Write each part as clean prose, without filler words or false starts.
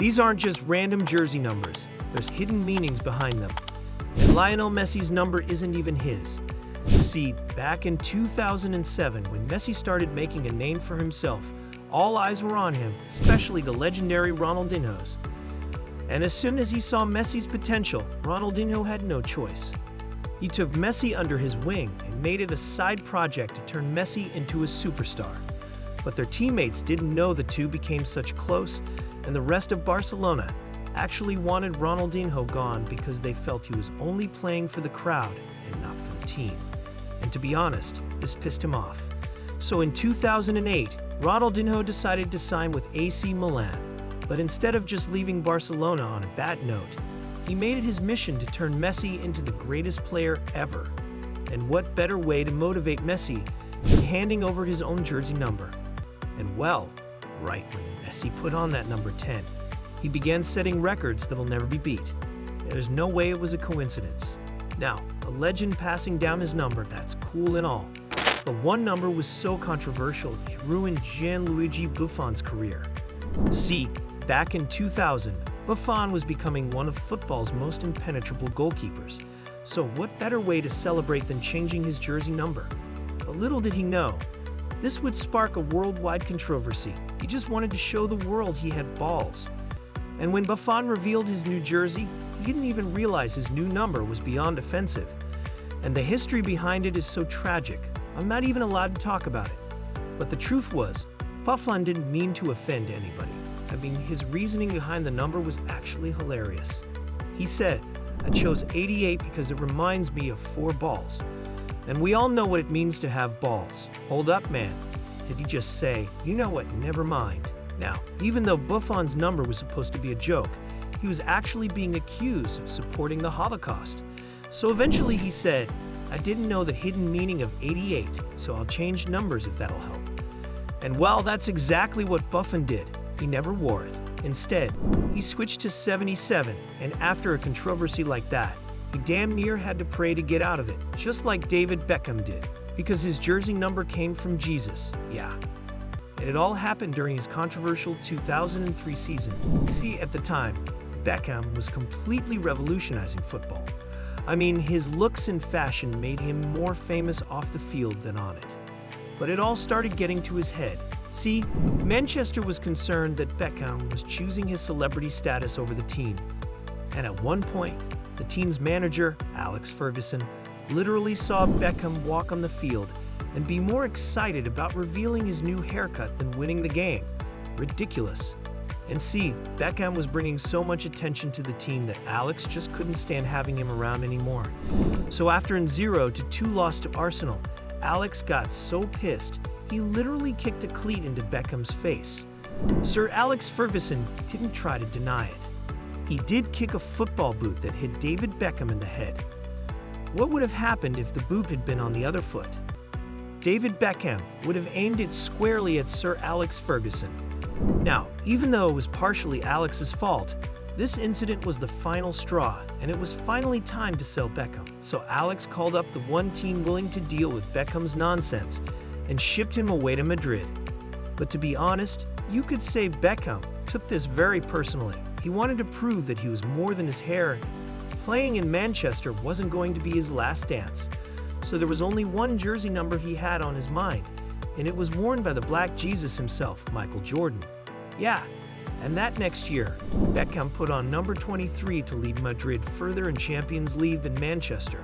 These aren't just random jersey numbers, there's hidden meanings behind them. And Lionel Messi's number isn't even his. See, back in 2007, when Messi started making a name for himself, all eyes were on him, especially the legendary Ronaldinho's. And as soon as he saw Messi's potential, Ronaldinho had no choice. He took Messi under his wing and made it a side project to turn Messi into a superstar. But their teammates didn't know the two became such close, and the rest of Barcelona actually wanted Ronaldinho gone because they felt he was only playing for the crowd and not for the team. And to be honest, this pissed him off. So in 2008, Ronaldinho decided to sign with AC Milan. But instead of just leaving Barcelona on a bad note, he made it his mission to turn Messi into the greatest player ever. And what better way to motivate Messi than handing over his own jersey number? And well, right when Messi put on that number 10, he began setting records that'll never be beat. There's no way it was a coincidence. Now, a legend passing down his number, that's cool and all. But one number was so controversial, it ruined Gianluigi Buffon's career. See, back in 2000, Buffon was becoming one of football's most impenetrable goalkeepers. So what better way to celebrate than changing his jersey number? But little did he know, this would spark a worldwide controversy. He just wanted to show the world he had balls. And when Buffon revealed his new jersey, he didn't even realize his new number was beyond offensive. And the history behind it is so tragic, I'm not even allowed to talk about it. But the truth was, Buffon didn't mean to offend anybody. I mean, his reasoning behind the number was actually hilarious. He said, "I chose 88 because it reminds me of 4 balls. And we all know what it means to have balls. Hold up, man. Did he just say, you know what, never mind?" Now, even though Buffon's number was supposed to be a joke, he was actually being accused of supporting the Holocaust. So eventually he said, "I didn't know the hidden meaning of 88, so I'll change numbers if that'll help." And well, that's exactly what Buffon did. He never wore it. Instead, he switched to 77, and after a controversy like that, he damn near had to pray to get out of it, just like David Beckham did, because his jersey number came from Jesus. Yeah. And it all happened during his controversial 2003 season. See, at the time, Beckham was completely revolutionizing football. I mean, his looks and fashion made him more famous off the field than on it. But it all started getting to his head. See, Manchester was concerned that Beckham was choosing his celebrity status over the team. And at one point, the team's manager, Alex Ferguson, literally saw Beckham walk on the field and be more excited about revealing his new haircut than winning the game. Ridiculous. And see, Beckham was bringing so much attention to the team that Alex just couldn't stand having him around anymore. So after a 0-2 loss to Arsenal, Alex got so pissed, he literally kicked a cleat into Beckham's face. Sir Alex Ferguson didn't try to deny it. He did kick a football boot that hit David Beckham in the head. What would have happened if the boot had been on the other foot? David Beckham would have aimed it squarely at Sir Alex Ferguson. Now, even though it was partially Alex's fault, this incident was the final straw, and it was finally time to sell Beckham. So Alex called up the one team willing to deal with Beckham's nonsense and shipped him away to Madrid. But to be honest, you could say Beckham took this very personally. He wanted to prove that he was more than his hair. Playing in Manchester wasn't going to be his last dance. So there was only one jersey number he had on his mind, and it was worn by the Black Jesus himself, Michael Jordan. Yeah, and that next year, Beckham put on number 23 to lead Madrid further in Champions League than Manchester,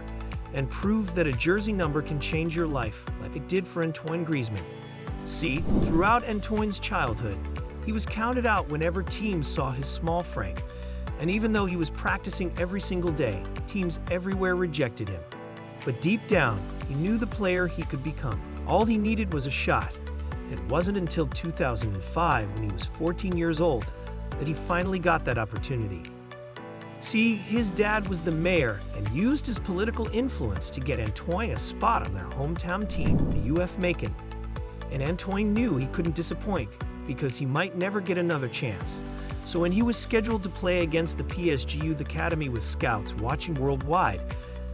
and proved that a jersey number can change your life, like it did for Antoine Griezmann. See, throughout Antoine's childhood, he was counted out whenever teams saw his small frame, and even though he was practicing every single day, teams everywhere rejected him. But deep down, he knew the player he could become. All he needed was a shot. It wasn't until 2005, when he was 14 years old, that he finally got that opportunity. See, his dad was the mayor and used his political influence to get Antoine a spot on their hometown team, the UF Macon. And Antoine knew he couldn't disappoint because he might never get another chance. So when he was scheduled to play against the PSG Youth Academy with scouts watching worldwide,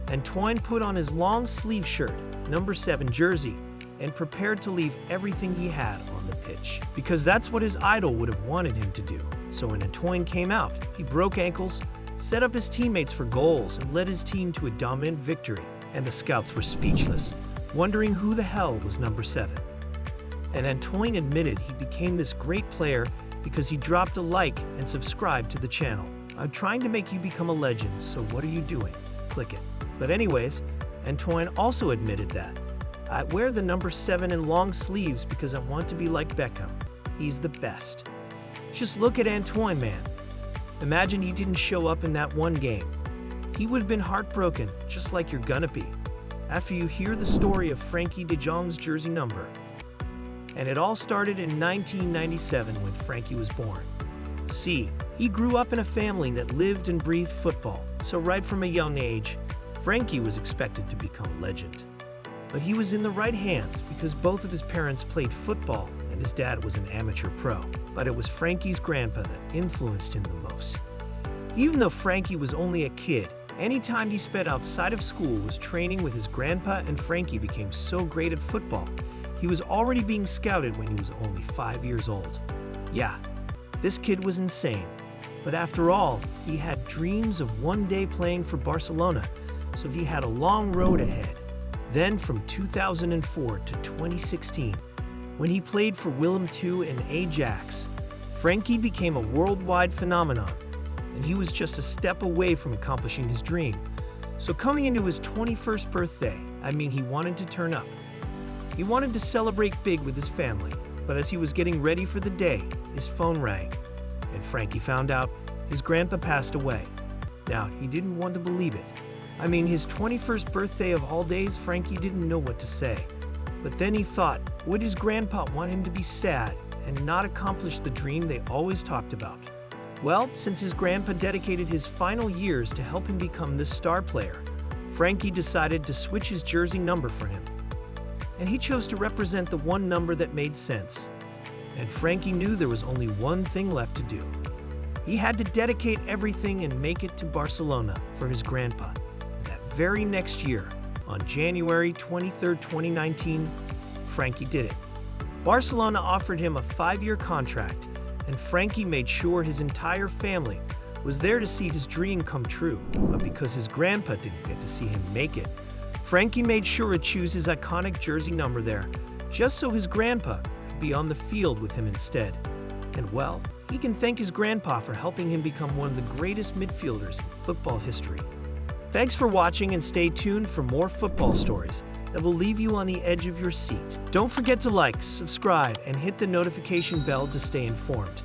Antoine put on his long sleeve shirt, number 7 jersey, and prepared to leave everything he had on the pitch, because that's what his idol would have wanted him to do. So when Antoine came out, he broke ankles, set up his teammates for goals, and led his team to a dominant victory. And the scouts were speechless, wondering who the hell was number 7. And Antoine admitted he became this great player because he dropped a like and subscribed to the channel. I'm trying to make you become a legend, so what are you doing? Click it. But anyways, Antoine also admitted that I wear the number 7 in long sleeves because I want to be like Beckham. He's the best. Just look at Antoine, man. Imagine he didn't show up in that one game. He would have been heartbroken, just like you're gonna be, after you hear the story of Frankie de Jong's jersey number. And it all started in 1997 when Frankie was born. See, he grew up in a family that lived and breathed football, so right from a young age, Frankie was expected to become a legend. But he was in the right hands because both of his parents played football and his dad was an amateur pro. But it was Frankie's grandpa that influenced him the most. Even though Frankie was only a kid, any time he spent outside of school was training with his grandpa, and Frankie became so great at football, he was already being scouted when he was only 5 years old. Yeah, this kid was insane. But after all, he had dreams of one day playing for Barcelona, so he had a long road ahead. Then from 2004 to 2016, when he played for Willem II and Ajax, Frankie became a worldwide phenomenon, and he was just a step away from accomplishing his dream. So coming into his 21st birthday, he wanted to turn up. He wanted to celebrate big with his family, but as he was getting ready for the day, his phone rang, and Frankie found out his grandpa passed away. Now, he didn't want to believe it. His 21st birthday of all days, Frankie didn't know what to say. But then he thought, would his grandpa want him to be sad and not accomplish the dream they always talked about? Well, since his grandpa dedicated his final years to help him become this star player, Frankie decided to switch his jersey number for him. And he chose to represent the one number that made sense. And Frankie knew there was only one thing left to do. He had to dedicate everything and make it to Barcelona for his grandpa. And that very next year, on January 23, 2019, Frankie did it. Barcelona offered him a 5-year contract, and Frankie made sure his entire family was there to see his dream come true. But because his grandpa didn't get to see him make it, Frankie made sure to choose his iconic jersey number there, just so his grandpa could be on the field with him instead. And well, he can thank his grandpa for helping him become one of the greatest midfielders in football history. Thanks for watching, and stay tuned for more football stories that will leave you on the edge of your seat. Don't forget to like, subscribe, and hit the notification bell to stay informed.